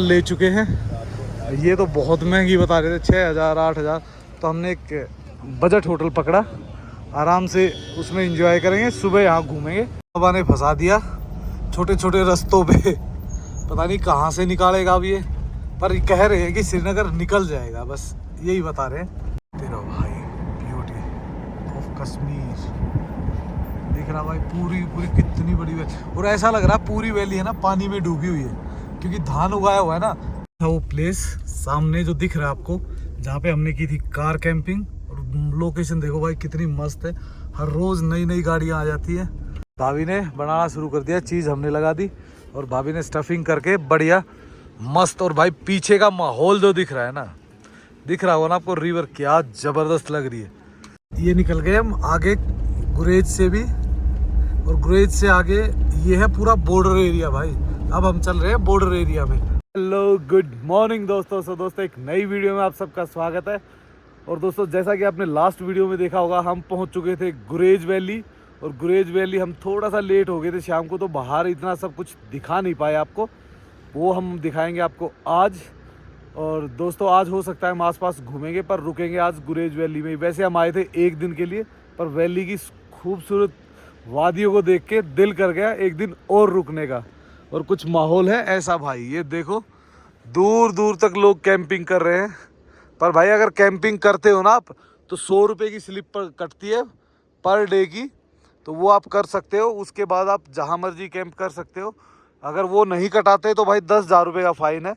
ले चुके हैं। ये तो बहुत महंगी बता रहे थे, 6,000 8,000। तो हमने एक बजट होटल पकड़ा, आराम से उसमें एंजॉय करेंगे, सुबह यहाँ घूमेंगे। बाबा ने फंसा दिया छोटे छोटे रास्तों पे, पता नहीं कहाँ से निकालेगा अब ये, पर कह रहे हैं कि श्रीनगर निकल जाएगा, बस यही बता रहे हैं। तेरा भाई ब्यूटी ऑफ कश्मीर दिख रहा भाई, पूरी पूरी कितनी बड़ी वैली, और ऐसा लग रहा पूरी वैली है ना पानी में डूबी हुई है, क्योंकि धान उगाया हुआ है ना। वो प्लेस सामने जो दिख रहा है आपको, जहाँ पे हमने की थी कार कैंपिंग, और लोकेशन देखो भाई कितनी मस्त है। हर रोज नई नई गाड़ियाँ आ जाती है। भाभी ने बनाना शुरू कर दिया, चीज़ हमने लगा दी, और भाभी ने स्टफिंग करके बढ़िया मस्त। और भाई पीछे का माहौल जो दिख रहा है ना, दिख रहा होगा ना आपको, रिवर क्या जबरदस्त लग रही है। ये निकल गए हम आगे गुरेज से भी, और गुरेज से आगे ये है पूरा बॉर्डर एरिया भाई। अब हम चल रहे हैं बॉर्डर एरिया में। हेलो गुड मॉर्निंग दोस्तों। दोस्तों एक नई वीडियो में आप सबका स्वागत है। और दोस्तों जैसा कि आपने लास्ट वीडियो में देखा होगा, हम पहुंच चुके थे गुरेज वैली, और गुरेज वैली हम थोड़ा सा लेट हो गए थे शाम को, तो बाहर इतना सब कुछ दिखा नहीं पाए आपको, वो हम दिखाएंगे आपको आज। और दोस्तों आज हो सकता है हम आसपास घूमेंगे, पर रुकेंगे आज गुरेज वैली में। वैसे हम आए थे एक दिन के लिए, पर वैली की खूबसूरत वादियों को देख के दिल कर गया एक दिन और रुकने का। और कुछ माहौल है ऐसा भाई, ये देखो दूर दूर तक लोग कैंपिंग कर रहे हैं। पर भाई अगर कैंपिंग करते हो ना आप, तो 100 रुपये की स्लिप पर कटती है पर डे की, तो वो आप कर सकते हो। उसके बाद आप जहाँ मर्जी कैंप कर सकते हो। अगर वो नहीं कटाते तो भाई 10,000 रुपये का फ़ाइन है,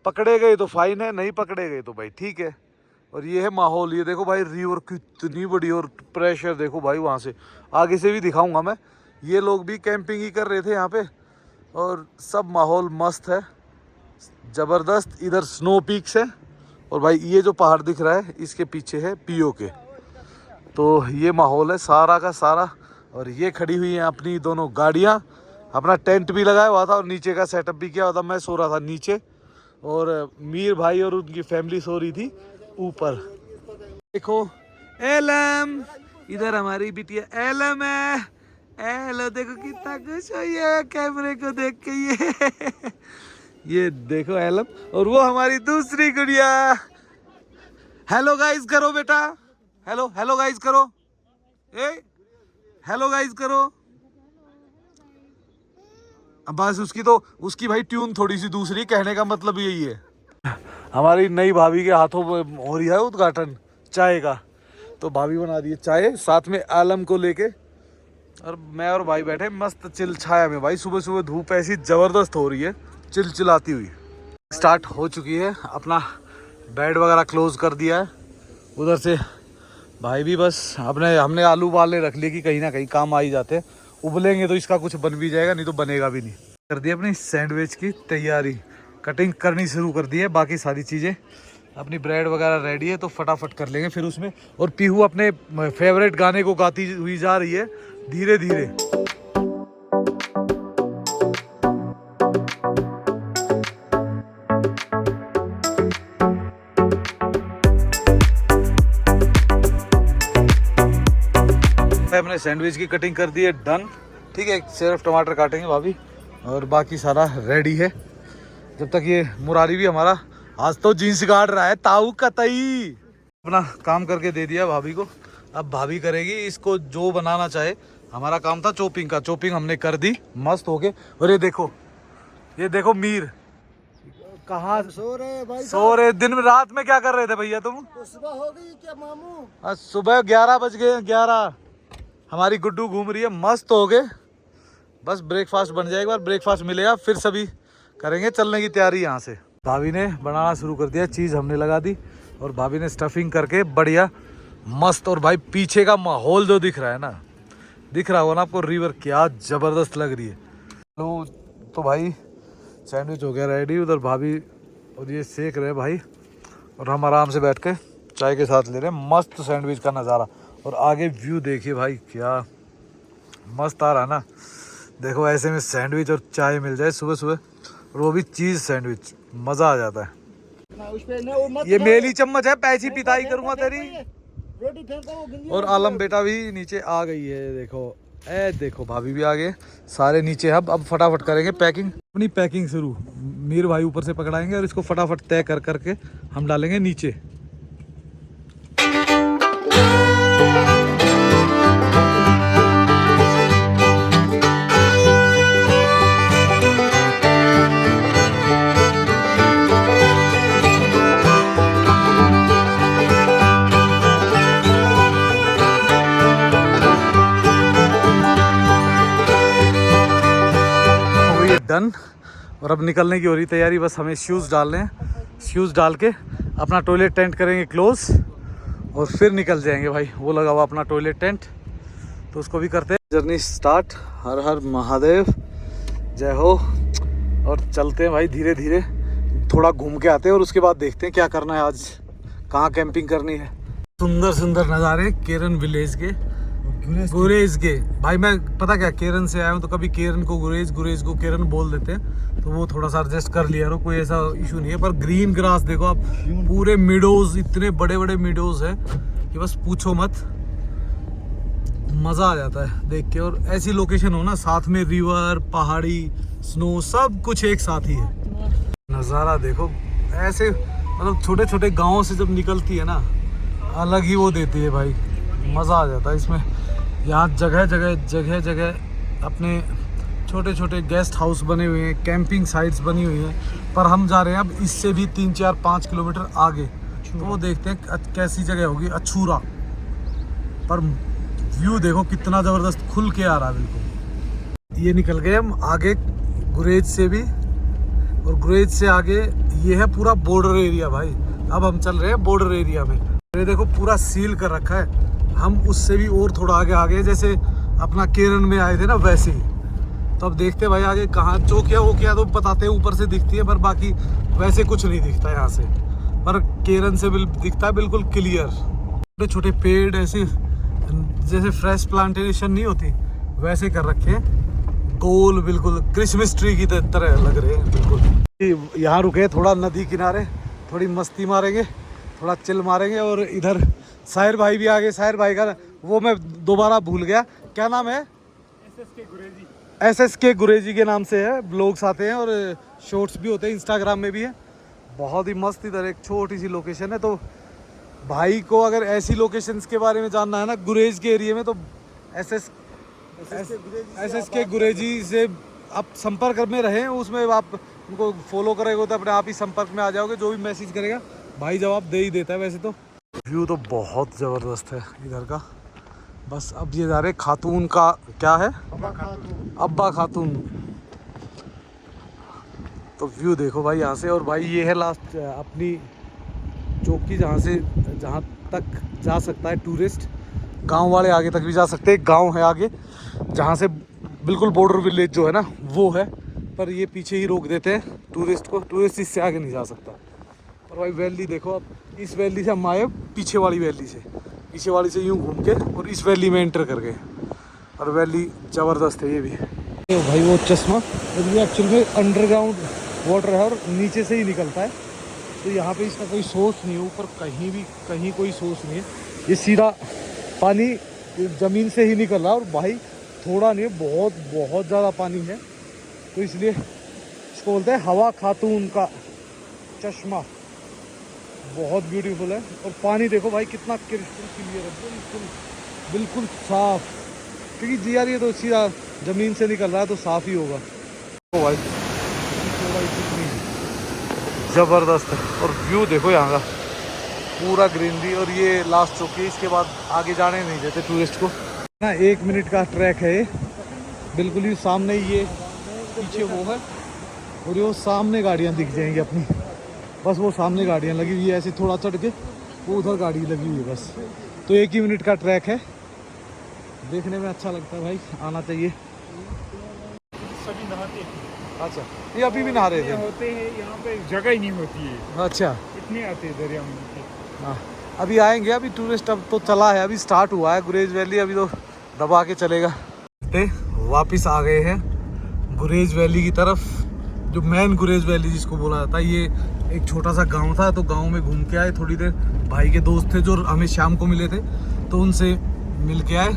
पकड़े गए तो फ़ाइन है, नहीं पकड़े गए तो भाई ठीक है। और ये है माहौल, ये देखो भाई रिवर कितनी बड़ी, और प्रेशर देखो भाई, वहाँ से आगे से भी दिखाऊंगा मैं। ये लोग भी कैंपिंग ही कर रहे थे यहाँ पे, और सब माहौल मस्त है ज़बरदस्त। इधर स्नो पीक्स है, और भाई ये जो पहाड़ दिख रहा है इसके पीछे है पीओके। तो ये माहौल है सारा का सारा। और ये खड़ी हुई हैं अपनी दोनों गाड़ियाँ, अपना टेंट भी लगाया हुआ था और नीचे का सेटअप भी किया हुआ था। मैं सो रहा था नीचे, और मीर भाई और उनकी फैमिली सो रही थी ऊपर। देखो एलम, इधर हमारी बिटिया एलम है। हेलो देखो कितना खुश हुई है कैमरे को देख के। ये देखो एलम, और वो हमारी दूसरी गुड़िया। हेलो गाइस करो बेटा, हेलो हेलो गाइस करो, ए हेलो गाइस करो। बस उसकी भाई ट्यून थोड़ी सी दूसरी, कहने का मतलब यही है। हमारी नई भाभी के हाथों में हो रही है उद्घाटन चाय का, तो भाभी बना रही है चाय साथ में आलम को लेके, और मैं और भाई बैठे मस्त चिल छाया में। भाई सुबह सुबह धूप ऐसी जबरदस्त हो रही है, चिलचिलाती हुई। स्टार्ट हो चुकी है, अपना बेड वगैरह क्लोज कर दिया है। उधर से भाई भी बस हमने आलू वाले रख लिए कि कहीं ना कहीं काम आ ही जाते हैं। उबलेंगे तो इसका कुछ बन भी जाएगा, नहीं तो बनेगा भी नहीं। कर दी अपनी सैंडविच की तैयारी, कटिंग करनी शुरू कर दी है। बाकी सारी चीज़ें अपनी ब्रेड वगैरह रेडी है, तो फटाफट कर लेंगे फिर उसमें। और पीहू अपने फेवरेट गाने को गाती हुई जा रही है धीरे धीरे। हमने सैंडविच की कटिंग कर दी है डन, ठीक है। सिर्फ टमाटर काटेंगे भाभी, और बाकी सारा रेडी है। जब तक ये मुरारी भी हमारा आज तो जीन्स गाड़ रहा है, ताऊ कतई अपना काम करके दे दिया भाभी को। अब भाभी करेगी इसको जो बनाना चाहे। हमारा काम था चॉपिंग का, चॉपिंग हमने कर दी मस्त हो गए। और ये देखो मीर कहाँ सो रहे दिन में, रात में क्या कर रहे थे भैया तुम? तो सुबह हो गई क्या मामू? सुबह 11 बज गए, 11। हमारी गुड्डू घूम रही है, मस्त हो गए। बस ब्रेकफास्ट बन जाए, एक बार ब्रेकफास्ट मिलेगा फिर सभी करेंगे चलने की तैयारी यहाँ से। भाभी ने बनाना शुरू कर दिया, चीज़ हमने लगा दी, और भाभी ने स्टफिंग करके बढ़िया मस्त। और भाई पीछे का माहौल जो दिख रहा है ना, दिख रहा होगा ना आपको, रिवर क्या ज़बरदस्त लग रही है। तो भाई सैंडविच हो गया रेडी, उधर भाभी और ये सेक रहे भाई, और हम आराम से बैठ के चाय के साथ ले रहे हैं मस्त सैंडविच का नज़ारा। और आगे व्यू देखिए भाई क्या मस्त आ रहा है ना। देखो ऐसे में सैंडविच और चाय मिल जाए सुबह सुबह, और वो भी चीज़ सैंडविच, मज़ा आ जाता है। ये मेली चम्मच है, पैसी पिताई करूँगा तेरी। और आलम बेटा भी नीचे आ गई है, देखो ए देखो भाभी भी आ गए सारे नीचे। अब फटाफट करेंगे पैकिंग, अपनी पैकिंग शुरू। मीर भाई ऊपर से पकड़ाएंगे और इसको फटाफट तय कर करके हम डालेंगे नीचे। डन। और अब निकलने की हो रही तैयारी, बस हमें शूज़ डालने हैं। शूज़ डाल के अपना टॉयलेट टेंट करेंगे क्लोज और फिर निकल जाएंगे भाई। वो लगा हुआ अपना टॉयलेट टेंट, तो उसको भी करते हैं। Journey start. हर हर महादेव, जय हो। और चलते हैं भाई धीरे धीरे, थोड़ा घूम के आते हैं और उसके बाद देखते हैं क्या करना है आज, कहाँ कैंपिंग करनी है। सुंदर सुंदर नज़ारे केरन विलेज के, गुरेज के। भाई मैं पता क्या केरन से आया हूँ, तो कभी केरन को गुरेज, गुरेज को केरन बोल देते हैं, तो वो थोड़ा सा एडजस्ट कर लिया। कोई ऐसा इशू नहीं है। पर ग्रीन ग्रास देखो आप, पूरे मिडोज, इतने बड़े बड़े मिडोज है कि बस पूछो मत, मज़ा आ जाता है देख के। और ऐसी लोकेशन हो ना, साथ में रिवर, पहाड़ी, स्नो, सब कुछ एक साथ ही है। नज़ारा देखो ऐसे, मतलब छोटे छोटे गाँव से जब निकलती है ना, अलग ही वो देती है भाई, मज़ा आ जाता है इसमें। यहाँ जगह जगह अपने छोटे छोटे गेस्ट हाउस बने हुए हैं, कैंपिंग साइट्स बनी हुई हैं। पर हम जा रहे हैं अब इससे भी 3-4-5 किलोमीटर आगे, तो वो देखते हैं कैसी जगह होगी। अछूरा। पर व्यू देखो कितना ज़बरदस्त खुल के आ रहा है बिल्कुल। ये निकल गए हम आगे गुरेज से भी, और गुरेज से आगे ये है पूरा बॉर्डर एरिया भाई। अब हम चल रहे हैं बॉर्डर एरिया में। ये देखो पूरा सील कर रखा है। हम उससे भी और थोड़ा आगे आ गए, जैसे अपना केरन में आए थे ना वैसे ही। तो अब देखते हैं भाई आगे कहाँ चौकिया वो क्या तो बताते हैं, ऊपर से दिखती है, पर बाकी वैसे कुछ नहीं दिखता यहाँ से। पर केरन से दिखता है बिल्कुल क्लियर। छोटे छोटे पेड़ ऐसे, जैसे फ्रेश प्लांटेशन नहीं होती वैसे कर रखे हैं, गोल बिल्कुल क्रिसमस ट्री की तरह लग रहे हैं बिल्कुल। यहाँ रुके थोड़ा नदी किनारे, थोड़ी मस्ती मारेंगे, थोड़ा चिल मारेंगे। और इधर साहिर भाई भी आ गए। साहिर भाई का वो मैं दोबारा भूल गया, क्या नाम है? SSK गुरेजी के नाम से है। ब्लॉग्स आते हैं और शॉर्ट्स भी होते हैं, इंस्टाग्राम में भी है। बहुत ही मस्त इधर एक छोटी सी लोकेशन है। तो भाई को अगर ऐसी लोकेशंस के बारे में जानना है ना गुरेज के एरिया में, तो SSK गुरेजी से आप संपर्क में रहें। उसमें आप उनको फॉलो करेंगे तो अपने आप ही संपर्क में आ जाओगे। जो भी मैसेज करेगा भाई जवाब दे ही देता है। वैसे तो व्यू तो बहुत ज़बरदस्त है इधर का। बस अब ये जा रहे खातून का, क्या है, अब्बा खातून। तो व्यू देखो भाई यहाँ से। और भाई ये है लास्ट अपनी चौकी, जहाँ तक जा सकता है टूरिस्ट। गांव वाले आगे तक भी जा सकते हैं। गांव है आगे, जहाँ से बिल्कुल बॉर्डर विलेज जो है ना वो है, पर ये पीछे ही रोक देते हैं टूरिस्ट को। टूरिस्ट इससे आगे नहीं जा सकता। और भाई वैली देखो, अब इस वैली से हम आए पीछे वाली वैली से, पीछे वाली से यूँ घूम के और इस वैली में एंटर कर गए। और वैली ज़बरदस्त है ये भी। तो भाई वो चश्मा, ये एक्चुअल में अंडरग्राउंड वाटर है और नीचे से ही निकलता है। तो यहाँ पे इसका कोई सोर्स नहीं है, ऊपर कहीं कोई सोर्स नहीं है। ये सीधा पानी ज़मीन से ही निकल रहा है। और भाई थोड़ा नहीं, बहुत ज़्यादा पानी है। तो इसलिए इसको बोलते हैं हवा खातून का चश्मा। बहुत ब्यूटीफुल है। और पानी देखो भाई कितना क्रिस्टल क्लियर है, बिल्कुल साफ। क्योंकि जी यार ये तो सीधा ज़मीन से निकल रहा है तो साफ़ ही होगा। तो भाई ज़बरदस्त है। और व्यू देखो यहाँ का पूरा ग्रीनरी। और ये लास्ट चौकी, इसके बाद आगे जाने नहीं देते टूरिस्ट को ना। 1 मिनट का ट्रैक है ये। बिल्कुल ही सामने ये पीछे वो है, और ये सामने गाड़ियाँ दिख जाएंगी अपनी। बस वो सामने गाड़ियाँ लगी हुई है, ऐसे थोड़ा चढ़ के वो उधर गाड़ी लगी हुई है बस। तो 1 ही मिनट का ट्रैक है। देखने में अच्छा लगता है भाई, आना चाहिए। सभी नहाते हैं। अच्छा, ये अभी भी नहा रहे थे? होते हैं यहाँ पे, जगह ही नहीं होती है। अच्छा, इतने आते हैं दरिया में। हाँ अभी आएंगे। अभी टूरिस्ट अब तो चला है, अभी स्टार्ट हुआ है गुरेज वैली। अभी तो दबा के चलेगा। वापस आ गए हैं गुरेज वैली की तरफ, जो मेन गुरेज वैली जिसको बोला जाता है। ये एक छोटा सा गांव था, तो गांव में घूम के आए थोड़ी देर। भाई के दोस्त थे जो हमें शाम को मिले थे, तो उनसे मिल के आए।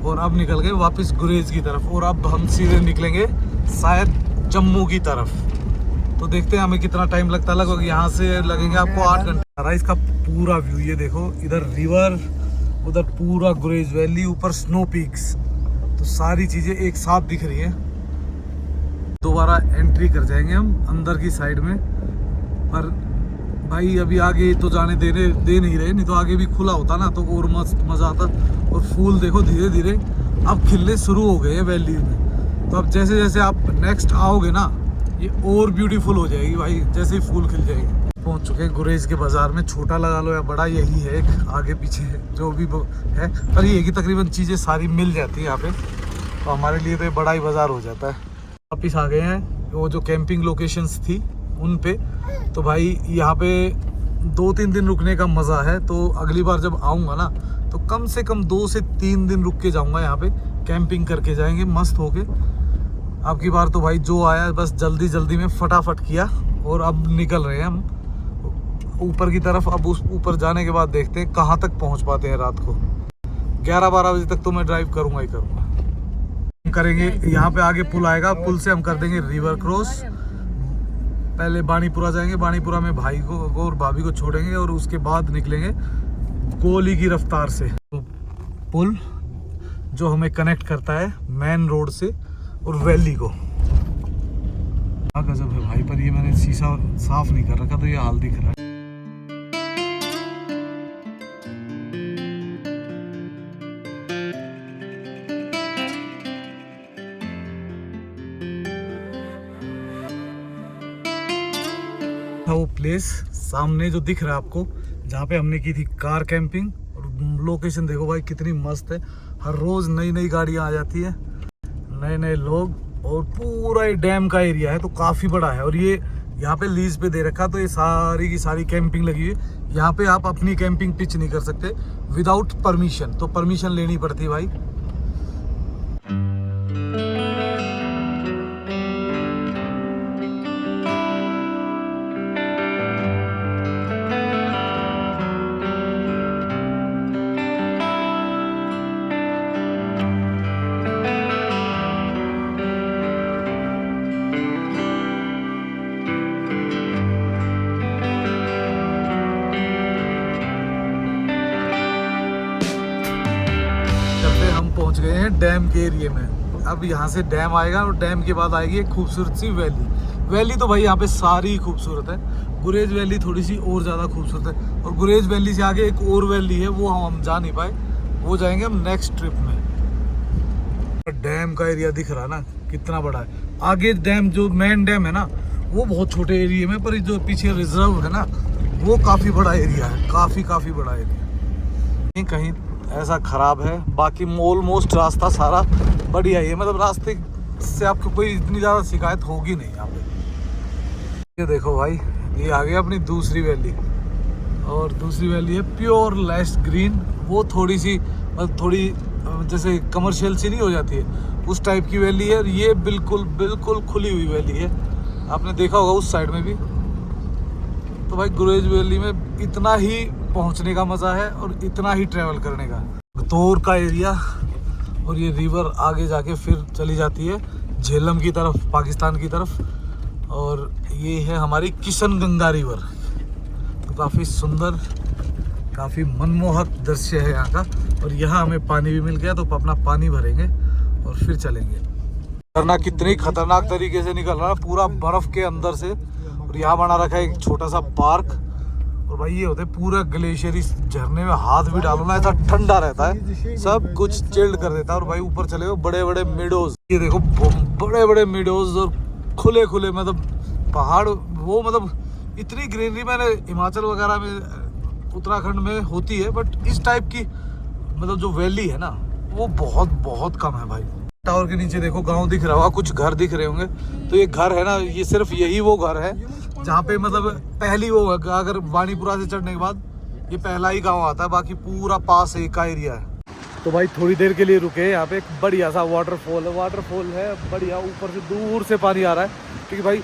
और अब निकल गए वापस गुरेज की तरफ, और अब हम सीधे निकलेंगे शायद जम्मू की तरफ। तो देखते हैं हमें कितना टाइम लगता है, लगभग यहाँ से लगेंगे आपको 8 घंटे। इसका पूरा व्यू ये देखो, इधर रिवर, उधर पूरा गुरेज वैली, ऊपर स्नो पीक्स, तो सारी चीज़ें एक साथ दिख रही हैं। दोबारा एंट्री कर जाएंगे हम अंदर की साइड में, पर भाई अभी आगे तो जाने दे नहीं रहे, नहीं तो आगे भी खुला होता ना तो और मस्त मज़ा आता। और फूल देखो धीरे धीरे अब खिलने शुरू हो गए हैं वैली में। तो अब जैसे जैसे आप नेक्स्ट आओगे ना, ये और ब्यूटीफुल हो जाएगी भाई, जैसे ही फूल खिल जाएंगे। पहुंच चुके हैं गुरेज के बाज़ार में, छोटा लगा लो या बड़ा यही है, एक आगे पीछे जो भी है, पर ये कि तकरीबन चीज़ें सारी मिल जाती है यहाँ पे, तो हमारे लिए तो ये बड़ा ही बाज़ार हो जाता है। वापिस आ गए हैं वो जो कैंपिंग लोकेशंस थी उन पे। तो भाई यहाँ पे 2-3 दिन रुकने का मज़ा है, तो अगली बार जब आऊँगा ना तो कम से कम 2 से 3 दिन रुक के जाऊँगा यहाँ पे, कैंपिंग करके जाएंगे मस्त होके। अब की बार तो भाई जो आया बस जल्दी जल्दी में फटाफट किया, और अब निकल रहे हैं हम ऊपर की तरफ। अब उस ऊपर जाने के बाद देखते हैं कहाँ तक पहुँच पाते हैं। रात को 11-12 बजे तक तो मैं ड्राइव करूँगा ही करूँगा। हम करेंगे यहाँ पे आगे पुल आएगा, पुल से हम कर देंगे रिवर क्रॉस, पहले बानीपुरा जाएंगे, बानीपुरा में भाई को और भाभी को छोड़ेंगे, और उसके बाद निकलेंगे गोली की रफ्तार से। तो पुल जो हमें कनेक्ट करता है मेन रोड से और वैली को। गजब है भाई, पर ये मैंने शीशा साफ नहीं कर रखा तो ये हाल दिख रहा है। वो प्लेस सामने जो दिख रहा है आपको, जहाँ पे हमने की थी कार कैंपिंग, और लोकेशन देखो भाई कितनी मस्त है। हर रोज नई नई गाड़ियाँ आ जाती है, नए नए लोग, और पूरा ये डैम का एरिया है तो काफ़ी बड़ा है। और ये यहाँ पे लीज पे दे रखा, तो ये सारी की सारी कैंपिंग लगी हुई है। यहाँ पे आप अपनी कैंपिंग पिच नहीं कर सकते विदाउट परमिशन, तो परमिशन लेनी पड़ती है भाई। पहुंच गए हैं डैम के एरिया में। अब यहाँ से डैम आएगा, और डैम के बाद आएगी एक खूबसूरत सी वैली। वैली तो भाई यहाँ पे सारी खूबसूरत है, गुरेज वैली थोड़ी सी और ज़्यादा खूबसूरत है। और गुरेज वैली से आगे एक और वैली है, वो हम जा नहीं पाए, वो जाएंगे हम नेक्स्ट ट्रिप में। डैम का एरिया दिख रहा है ना कितना बड़ा है। आगे डैम जो मेन डैम है ना वो बहुत छोटे एरिया में, पर जो पीछे रिजर्व है ना वो काफ़ी बड़ा एरिया है, काफ़ी बड़ा एरिया। कहीं ऐसा ख़राब है, बाकी ऑलमोस्ट रास्ता सारा बढ़िया ही है, मतलब रास्ते से आपको कोई इतनी ज़्यादा शिकायत होगी नहीं यहाँ पे। ये देखो भाई, ये आ गया अपनी दूसरी वैली, और दूसरी वैली है प्योर लैश ग्रीन। वो थोड़ी सी मतलब थोड़ी जैसे कमर्शियल सी नहीं हो जाती है, उस टाइप की वैली है। और ये बिल्कुल खुली हुई वैली है, आपने देखा होगा उस साइड में भी। तो भाई गुरेज वैली में इतना ही पहुंचने का मज़ा है और इतना ही ट्रैवल करने का। गतौर का एरिया, और ये रिवर आगे जाके फिर चली जाती है झेलम की तरफ, पाकिस्तान की तरफ। और ये है हमारी किशनगंगा रिवर। तो काफ़ी सुंदर, काफ़ी मनमोहक दृश्य है यहाँ का। और यहाँ हमें पानी भी मिल गया, तो अपना पानी भरेंगे और फिर चलेंगे। झरना कितनी खतरनाक तरीके से निकल रहा है, पूरा बर्फ़ के अंदर से। और यहाँ बना रखा है एक छोटा सा पार्क। और भाई ये होते पूरा ग्लेशियर, इस झरने में हाथ भी डालो ना ऐसा ठंडा रहता है, सब कुछ चिल्ड कर देता है। और भाई ऊपर चले गए बड़े बड़े मीडोज, ये देखो बड़े बड़े मीडोज और खुले खुले मतलब पहाड़। वो मतलब इतनी ग्रीनरी मैंने हिमाचल वगैरह में, उत्तराखंड में होती है, बट इस टाइप की मतलब जो वैली है ना वो बहुत कम है भाई। टावर के नीचे देखो गांव दिख रहा होगा, कुछ घर दिख रहे होंगे। तो ये घर है ना, ये सिर्फ यही वो घर है जहाँ पे मतलब पहली वो है, अगर बानीपुरा से चढ़ने के बाद ये पहला ही गांव आता है, बाकी पूरा पास एक का एरिया है। तो भाई थोड़ी देर के लिए रुके, यहाँ पे एक बढ़िया सा वाटरफॉल है बढ़िया, ऊपर से दूर से पानी आ रहा है। क्योंकि भाई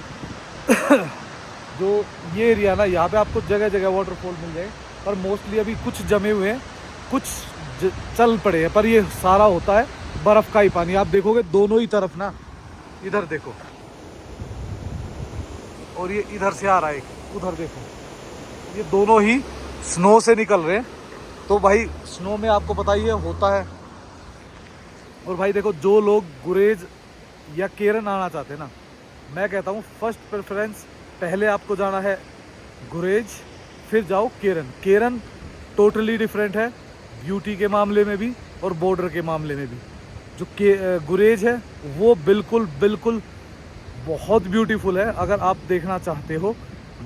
जो ये एरिया ना, यहाँ पे आपको जगह जगह वाटरफॉल मिल जाए, पर मोस्टली अभी कुछ जमे हुए हैं, कुछ चल पड़े हैं, पर ये सारा होता है बर्फ का ही पानी। आप देखोगे दोनों ही तरफ ना, इधर देखो और ये इधर से आ रहा है एक, उधर देखो, ये दोनों ही स्नो से निकल रहे हैं। तो भाई स्नो में आपको पता ही है होता है। और भाई देखो, जो लोग गुरेज या केरन आना चाहते हैं ना, मैं कहता हूँ फर्स्ट प्रेफरेंस पहले आपको जाना है गुरेज, फिर जाओ केरन। केरन टोटली डिफरेंट है ब्यूटी के मामले में भी और बॉर्डर के मामले में भी। जो गुरेज है वो बिल्कुल बिल्कुल बहुत ब्यूटीफुल है। अगर आप देखना चाहते हो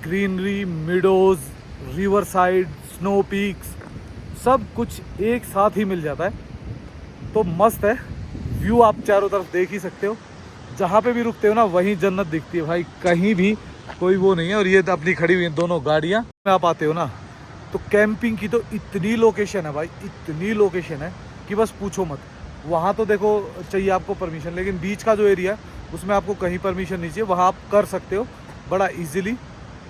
greenery, meadows, river side, snow peaks, सब कुछ एक साथ ही मिल जाता है, तो मस्त है। व्यू आप चारों तरफ देख ही सकते हो, जहाँ पे भी रुकते हो ना वहीं जन्नत दिखती है भाई, कहीं भी कोई वो नहीं है। और ये अपनी खड़ी हुई हैं दोनों गाड़ियाँ, आप आते हो ना तो कैंपिंग की तो इतनी लोकेशन है भाई, इतनी लोकेशन है कि बस पूछो मत। वहाँ तो देखो चाहिए आपको परमिशन, लेकिन बीच का जो एरिया है उसमें आपको कहीं परमिशन नहीं चाहिए, वहाँ आप कर सकते हो बड़ा इजीली।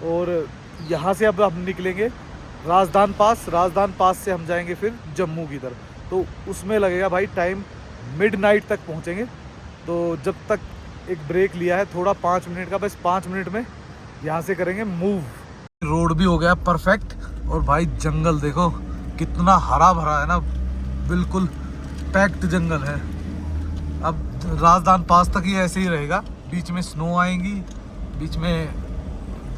और यहाँ से अब हम निकलेंगे राजदान पास, राजदान पास से हम जाएंगे फिर जम्मू की तरफ, तो उसमें लगेगा भाई टाइम, मिडनाइट तक पहुँचेंगे। तो जब तक एक ब्रेक लिया है थोड़ा 5 मिनट का, बस 5 मिनट में यहाँ से करेंगे मूव। रोड भी हो गया परफेक्ट, और भाई जंगल देखो कितना हरा भरा है ना, बिल्कुल पैक्ड जंगल है। अब राजदान पास तक ही ऐसे ही रहेगा, बीच में स्नो आएंगी, बीच में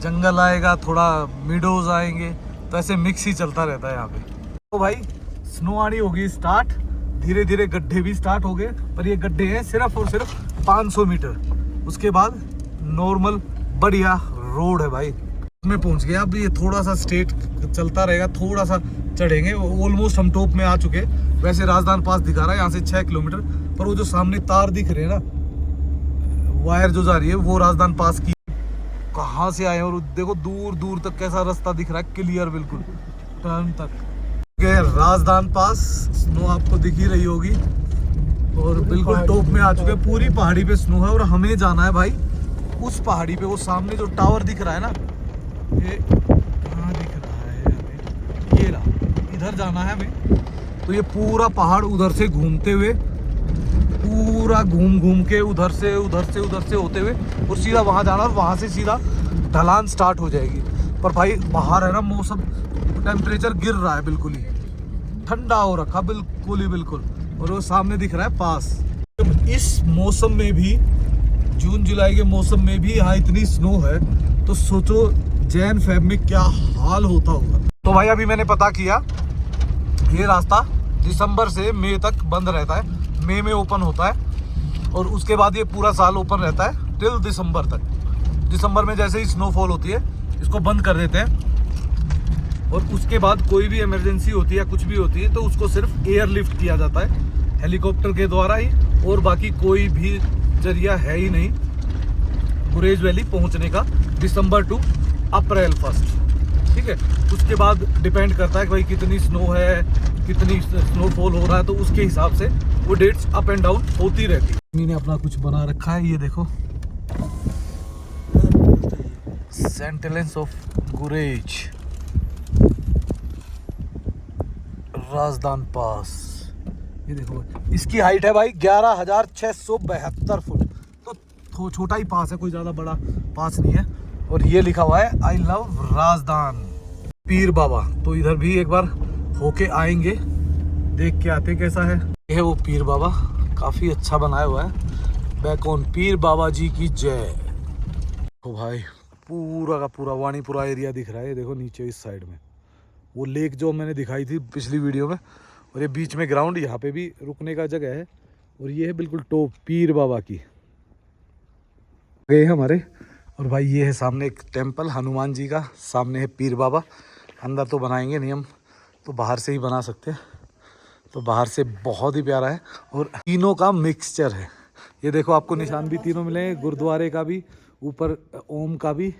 जंगल आएगा, थोड़ा मिडोज आएंगे, तो ऐसे मिक्स ही चलता रहता है यहाँ पे। तो भाई स्नो आनी होगी स्टार्ट, धीरे धीरे गड्ढे भी स्टार्ट हो गए, पर ये गड्ढे हैं सिर्फ और सिर्फ 500 मीटर, उसके बाद नॉर्मल बढ़िया रोड है भाई। में पहुंच गया, अब ये थोड़ा सा स्टेट चलता रहेगा, थोड़ा सा चढ़ेंगे, ऑलमोस्ट हम टॉप में आ चुके हैं। वैसे राजदान पास दिखा रहा है यहाँ से 6 किलोमीटर, पर वो जो सामने तार दिख रहे हैं ना, वायर जो जा रही है वो राजदान पास की। कहाँ से आए, और देखो दूर दूर तक कैसा रास्ता दिख रहा है, क्लियर बिल्कुल टर्न तक। राजदान पास स्नो आपको दिख ही रही होगी, और बिल्कुल टॉप में आ चुके हैं, पूरी पहाड़ी पे स्नो है। और हमें जाना है भाई उस पहाड़ी पे, वो सामने जो टावर दिख रहा है ना, ये कहाँ दिख रहा है हमें, ये रहा, इधर जाना है हमें। तो ये पूरा पहाड़ उधर से घूमते हुए, पूरा घूम घूम के उधर से होते हुए और सीधा वहाँ जाना, और वहाँ से सीधा ढलान स्टार्ट हो जाएगी। पर भाई बाहर है ना मौसम, टेम्परेचर गिर रहा है, बिल्कुल ही ठंडा हो रखा, बिल्कुल ही बिल्कुल। और वो सामने दिख रहा है पास। इस मौसम में भी, जून जुलाई के मौसम में भी यहाँ इतनी स्नो है, तो सोचो जैन फेब में क्या हाल होता होगा। तो भाई अभी मैंने पता किया, ये रास्ता दिसंबर से मई तक बंद रहता है, मई में ओपन होता है, और उसके बाद ये पूरा साल ओपन रहता है टिल दिसंबर तक। दिसंबर में जैसे ही स्नोफॉल होती है इसको बंद कर देते हैं, और उसके बाद कोई भी इमरजेंसी होती है या कुछ भी होती है तो उसको सिर्फ एयरलिफ्ट किया जाता है हेलीकॉप्टर के द्वारा ही, और बाकी कोई भी जरिया है ही नहीं गुरेज वैली पहुंचने का, दिसंबर टू अप्रैल 1। ठीक है, उसके बाद डिपेंड करता है कि भाई कितनी स्नो है, कितनी स्नोफॉल हो रहा है, तो उसके हिसाब से वो डेट्स अप एंड डाउन होती रहती है। मैंने अपना कुछ बना रखा है, ये देखो, सेंटेलेंस ऑफ गुरेज, राजदान पास। ये देखो इसकी हाइट है भाई 11,672 फुट, तो छोटा ही पास है, कोई ज़्यादा बड़ा पास नहीं है। और ये लिखा हुआ है आई लव राजदान पीर बाबा, तो इधर भी एक बार होके आएंगे, देख के आते कैसा है। ये है वो पीर बाबा, काफ़ी अच्छा बनाया हुआ है, बैक ऑन पीर बाबा जी की जय। तो भाई पूरा का पूरा वाणीपुरा एरिया दिख रहा है, ये देखो नीचे इस साइड में वो लेक जो मैंने दिखाई थी पिछली वीडियो में, और ये बीच में ग्राउंड, यहाँ पे भी रुकने का जगह है। और ये है बिल्कुल टॉप पीर बाबा की गए हमारे। और भाई ये है सामने एक टेम्पल हनुमान जी का, सामने है पीर बाबा। अंदर तो बनाएंगे नहीं हम, तो बाहर से ही बना सकते हैं, तो बाहर से बहुत ही प्यारा है, और तीनों का मिक्सचर है। ये देखो आपको निशान भी तीनों मिले, गुरुद्वारे का भी, ऊपर ओम का भी,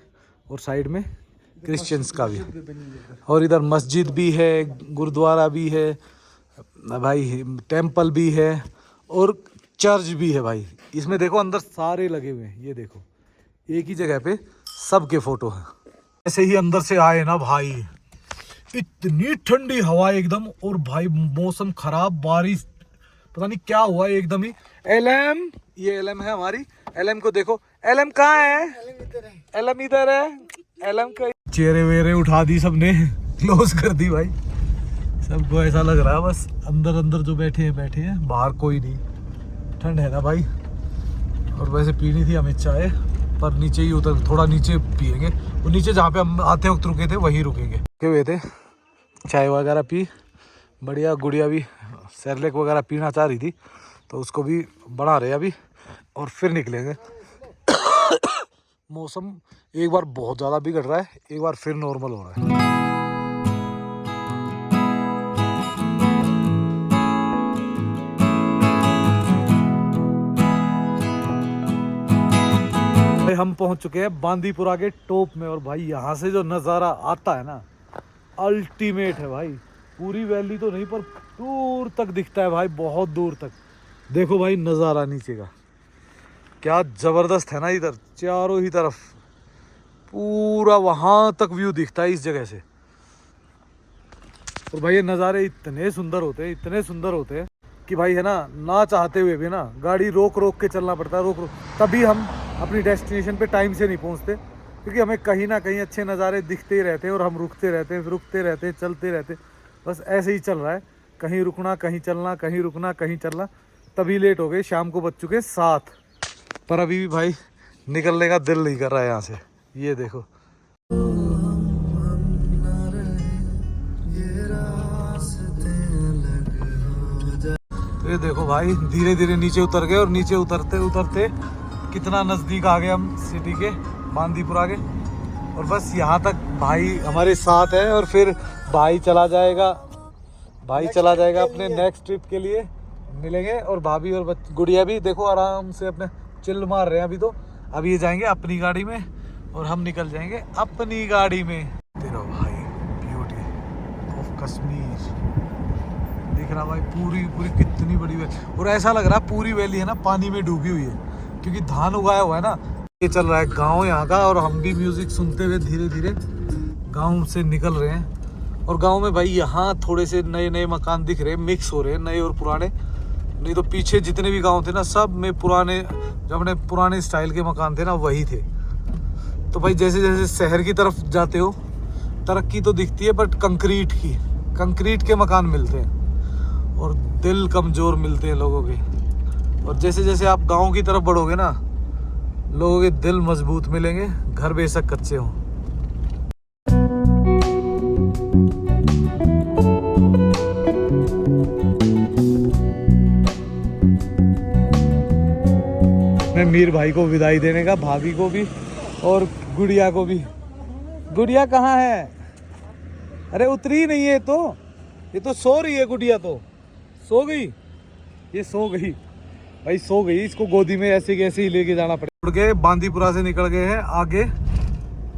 और साइड में क्रिश्चियंस का भी, और इधर मस्जिद भी है, गुरुद्वारा भी है भाई, टेम्पल भी है, और चर्च भी है भाई। इसमें देखो अंदर सारे लगे हुए हैं, ये देखो एक ही जगह पे सबके फोटो हैं। ऐसे ही अंदर से आए ना भाई, इतनी ठंडी हवा एकदम, और भाई मौसम खराब, बारिश पता नहीं क्या हुआ एकदम ही। एलएम, ये एलएम है हमारी, एलएम को देखो, एलएम कहाँ है? एलएम इधर है, एलएम का चेहरे वेरे उठा दी सबने, क्लोज कर दी भाई। सबको ऐसा लग रहा है बस अंदर अंदर जो बैठे हैं, बाहर कोई नहीं। ठंड है ना भाई। और वैसे पीनी थी हमें चाय, पर नीचे ही उतर, थोड़ा नीचे पियेंगे, वो नीचे जहाँ पे हम आते वक्त रुके थे वहीं रुकेंगे। के हुए थे, चाय वगैरह पी, बढ़िया। गुड़िया भी सेरेलैक वगैरह पीना चाह रही थी, तो उसको भी बढ़ा रहे अभी, और फिर निकलेंगे। मौसम एक बार बहुत ज़्यादा बिगड़ रहा है, एक बार फिर नॉर्मल हो रहा है। हम पहुंच चुके हैं बांदीपुरा के टॉप में, और भाई यहाँ से जो नज़ारा आता है ना, अल्टीमेट है भाई। पूरी वैली तो नहीं, पर दूर तक दिखता है भाई, बहुत दूर तक। देखो भाई नज़ारा नीचे का क्या ज़बरदस्त है ना, इधर चारों ही तरफ पूरा वहाँ तक व्यू दिखता है इस जगह से। और भाई ये नज़ारे इतने सुंदर होते हैं, इतने सुंदर होते हैं कि भाई है ना चाहते हुए भी ना गाड़ी रोक रोक के चलना पड़ता है, रोक रोक, तभी हम अपनी डेस्टिनेशन पे टाइम से नहीं पहुंचते, क्योंकि हमें कहीं ना कहीं अच्छे नज़ारे दिखते ही रहते हैं, और हम रुकते रहते हैं, चलते रहते हैं। बस ऐसे ही चल रहा है, कहीं रुकना कहीं चलना, कहीं रुकना कहीं चलना। तभी लेट हो गए, शाम को बज चुके 7, पर अभी भी भाई निकलने का दिल नहीं कर रहा है यहाँ से। ये देखो तो ये देखो भाई धीरे धीरे नीचे उतर गए, और नीचे उतरते उतरते कितना नज़दीक आ गए हम सिटी के, बांदीपुरा के। और बस यहाँ तक भाई हमारे साथ है, और फिर भाई चला जाएगा अपने नेक्स्ट ट्रिप के लिए। मिलेंगे, और भाभी और गुड़िया भी देखो आराम से अपने चिल मार रहे हैं अभी। तो अभी ये जाएंगे अपनी गाड़ी में, और हम निकल जाएंगे अपनी गाड़ी में। देखो भाई ब्यूटी ऑफ कश्मीर दिख रहा भाई, पूरी कितनी बड़ी वैली, और ऐसा लग रहा है पूरी वैली है ना पानी में डूबी हुई है, क्योंकि धान उगाया हुआ है ना। ये चल रहा है गांव यहाँ का, और हम भी म्यूजिक सुनते हुए धीरे धीरे गांव से निकल रहे हैं। और गांव में भाई यहाँ थोड़े से नए नए मकान दिख रहे हैं, मिक्स हो रहे हैं नए और पुराने। नहीं तो पीछे जितने भी गांव थे ना, सब में पुराने, जो अपने पुराने स्टाइल के मकान थे ना, वही थे। तो भाई जैसे जैसे शहर की तरफ जाते हो, तरक्की तो दिखती है, बट कंक्रीट के मकान मिलते हैं, और दिल कमज़ोर मिलते हैं लोगों के। और जैसे जैसे आप गांव की तरफ बढ़ोगे ना, लोगों के दिल मजबूत मिलेंगे, घर बेशक कच्चे हों। मैं मीर भाई को विदाई देने का, भाभी को भी और गुड़िया को भी। गुड़िया कहाँ है? अरे उतरी नहीं है, ये तो सो रही है। गुड़िया तो सो गई, ये सो गई भाई, सो गई। इसको गोदी में ऐसे कैसे ही लेके जाना पड़ेगा। उड़ के बांदीपुरा से निकल गए हैं आगे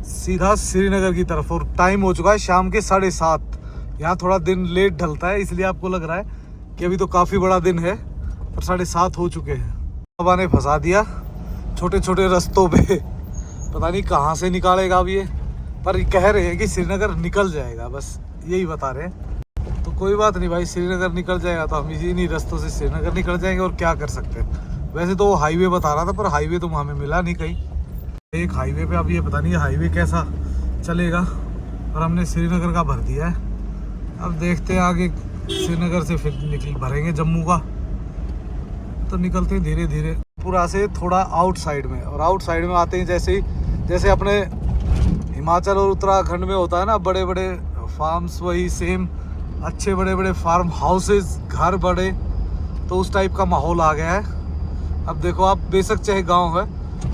सीधा श्रीनगर की तरफ, और टाइम हो चुका है शाम के 7:30। यहाँ थोड़ा दिन लेट ढलता है, इसलिए आपको लग रहा है कि अभी तो काफ़ी बड़ा दिन है, पर 7:30 हो चुके हैं। बाबा ने फंसा दिया छोटे छोटे रास्तों पे, पता नहीं कहाँ से निकालेगा अब ये, पर कह रहे हैं कि श्रीनगर निकल जाएगा, बस यही बता रहे हैं। तो कोई बात नहीं भाई, श्रीनगर निकल जाएगा तो हम इन्हीं रास्तों से श्रीनगर निकल जाएंगे, और क्या कर सकते हैं। वैसे तो वो हाईवे बता रहा था, पर हाईवे तो हमें मिला नहीं कहीं। एक हाईवे पे अब ये पता नहीं हाईवे कैसा चलेगा, और हमने श्रीनगर का भर दिया है। अब देखते हैं आगे श्रीनगर से फिर भरेंगे जम्मू का, तो निकलते हैं धीरे धीरे पूरा से थोड़ा आउटसाइड में। और आउटसाइड में आते हैं जैसे अपने हिमाचल और उत्तराखंड में होता है ना, बड़े बड़े फार्म्स, वही सेम अच्छे बड़े बड़े फार्म हाउसेस, घर बड़े, तो उस टाइप का माहौल आ गया है। अब देखो आप, बेशक चाहे गांव है,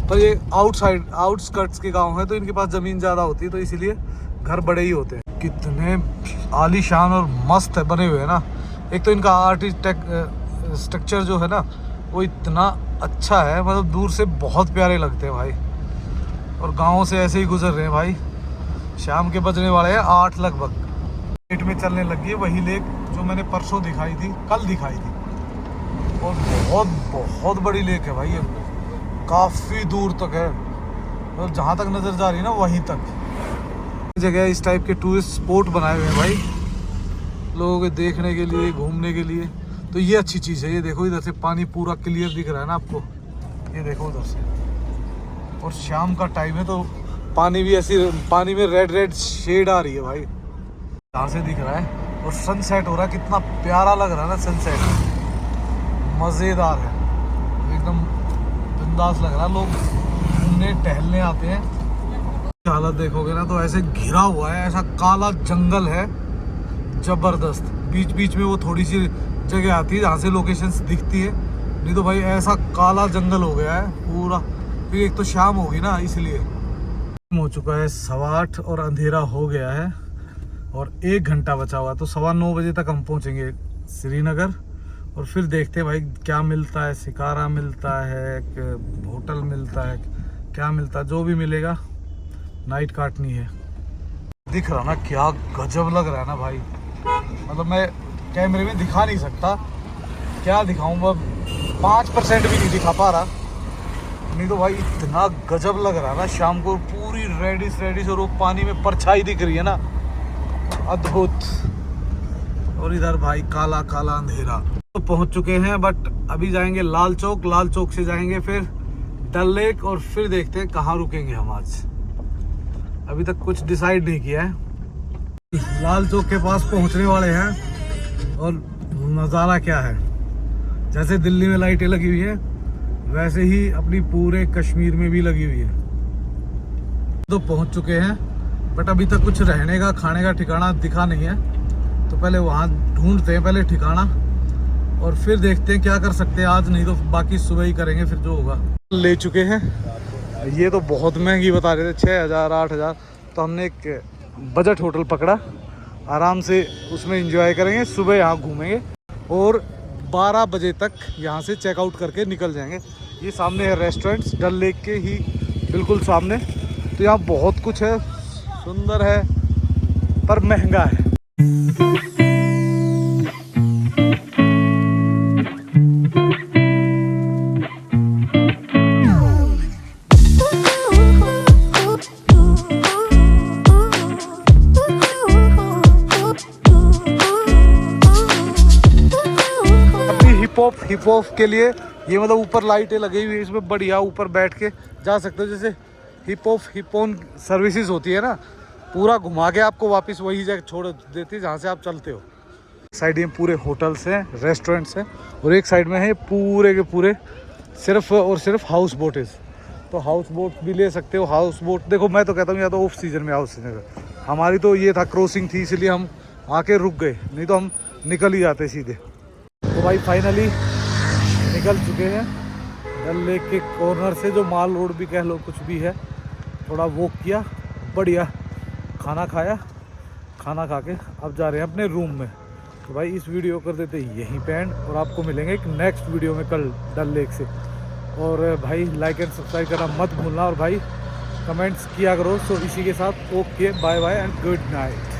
पर ये आउटस्कर्ट्स के गांव है, तो इनके पास ज़मीन ज़्यादा होती है, तो इसीलिए घर बड़े ही होते हैं। कितने आलीशान और मस्त है बने हुए हैं ना। एक तो इनका स्ट्रक्चर जो है ना, वो इतना अच्छा है, मतलब दूर से बहुत प्यारे लगते हैं भाई। और गाँव से ऐसे ही गुजर रहे हैं भाई। शाम के बजने वाले हैं 8 लगभग। पेट में चलने लगी है वही लेक जो मैंने परसों दिखाई थी, कल दिखाई थी। और बहुत बहुत बड़ी लेक है भाई, ये काफ़ी दूर तक है, मतलब जहाँ तक नज़र जा रही है ना वहीं तक। जगह इस टाइप के टूरिस्ट स्पॉट बनाए हुए हैं भाई, लोगों के देखने के लिए, घूमने के लिए। तो ये अच्छी चीज़ है। ये देखो इधर से पानी पूरा क्लियर दिख रहा है ना आपको, ये देखो उधर से। और शाम का टाइम है तो पानी भी ऐसी, पानी में रेड रेड शेड आ रही है भाई, यहाँ से दिख रहा है। और सनसेट हो रहा है, कितना प्यारा लग रहा है ना सनसेट, मज़ेदार है एकदम, बिंदास लग रहा है। लोग घूमने टहलने आते हैं। हालत देखोगे ना तो ऐसे घिरा हुआ है, ऐसा काला जंगल है जबरदस्त। बीच बीच में वो थोड़ी सी जगह आती है जहाँ से लोकेशंस दिखती है, नहीं तो भाई ऐसा काला जंगल हो गया है पूरा। फिर एक तो शाम होगी ना, इसलिए हो चुका है 8:15 और अंधेरा हो गया है और 1 घंटा बचा हुआ। तो 9:15 बजे तक हम पहुँचेंगे श्रीनगर। और फिर देखते हैं भाई क्या मिलता है, शिकारा मिलता है, होटल मिलता है, क्या मिलता है, जो भी मिलेगा नाइट काटनी है। दिख रहा ना क्या गजब लग रहा है ना भाई, मतलब मैं कैमरे में दिखा नहीं सकता, क्या दिखाऊं, मैं 5% भी नहीं दिखा पा रहा। नहीं तो भाई इतना गजब लग रहा है ना, शाम को पूरी रेडिश रेडिश और वो पानी में परछाई दिख रही है ना, अद्भुत। और इधर भाई काला काला अंधेरा। तो पहुंच चुके हैं, बट अभी जाएंगे लाल चौक, लाल चौक से जाएंगे फिर डल लेक, और फिर देखते हैं कहाँ रुकेंगे हम आज। अभी तक कुछ डिसाइड नहीं किया है। लाल चौक के पास पहुंचने वाले हैं और नज़ारा क्या है, जैसे दिल्ली में लाइटें लगी हुई है वैसे ही अपनी पूरे कश्मीर में भी लगी हुई है। तो पहुंच चुके हैं, बट अभी तक कुछ रहने का खाने का ठिकाना दिखा नहीं है, तो पहले वहाँ ढूंढते हैं पहले ठिकाना, और फिर देखते हैं क्या कर सकते हैं आज, नहीं तो बाकी सुबह ही करेंगे फिर जो होगा। ले चुके हैं, ये तो बहुत महंगी बता रहे थे, 6,000 8,000। तो हमने एक बजट होटल पकड़ा, आराम से उसमें एंजॉय करेंगे, सुबह यहाँ घूमेंगे और 12 बजे तक यहाँ से चेकआउट करके निकल जाएंगे। ये सामने है रेस्टोरेंट्स, डल लेक के ही बिल्कुल सामने। तो यहाँ बहुत कुछ है, सुंदर है पर महंगा है। हिप हॉप के लिए ये मतलब ऊपर लाइटें लगी हुई है, इसमें बढ़िया ऊपर बैठ के जा सकते हो। जैसे हिप ऑन सर्विसेज होती है ना, पूरा घुमा के आपको वापस वही जगह छोड़ देती है जहाँ से आप चलते हो। साइड में पूरे होटल्स हैं, रेस्टोरेंट्स हैं, और एक साइड में है पूरे के पूरे सिर्फ और सिर्फ हाउस बोटेज। तो हाउस बोट भी ले सकते हो। हाउस बोट देखो, मैं तो कहता हूँ या तो ऑफ सीजन में हाउस सीजन, हमारी तो ये था क्रॉसिंग थी इसलिए हम आके रुक गए, नहीं तो हम निकल ही जाते सीधे। तो भाई फाइनली निकल चुके हैं डल लेक के कॉर्नर से, जो माल रोड भी कह लो, कुछ भी है। थोड़ा वॉक किया, बढ़िया खाना खाया, खाना खा के अब जा रहे हैं अपने रूम में। तो भाई इस वीडियो कर देते यहीं पे एंड, और आपको मिलेंगे एक नेक्स्ट वीडियो में कल डल लेक से। और भाई लाइक एंड सब्सक्राइब करना मत भूलना, और भाई कमेंट्स किया करो। सो इसी के साथ okay, bye bye and good night.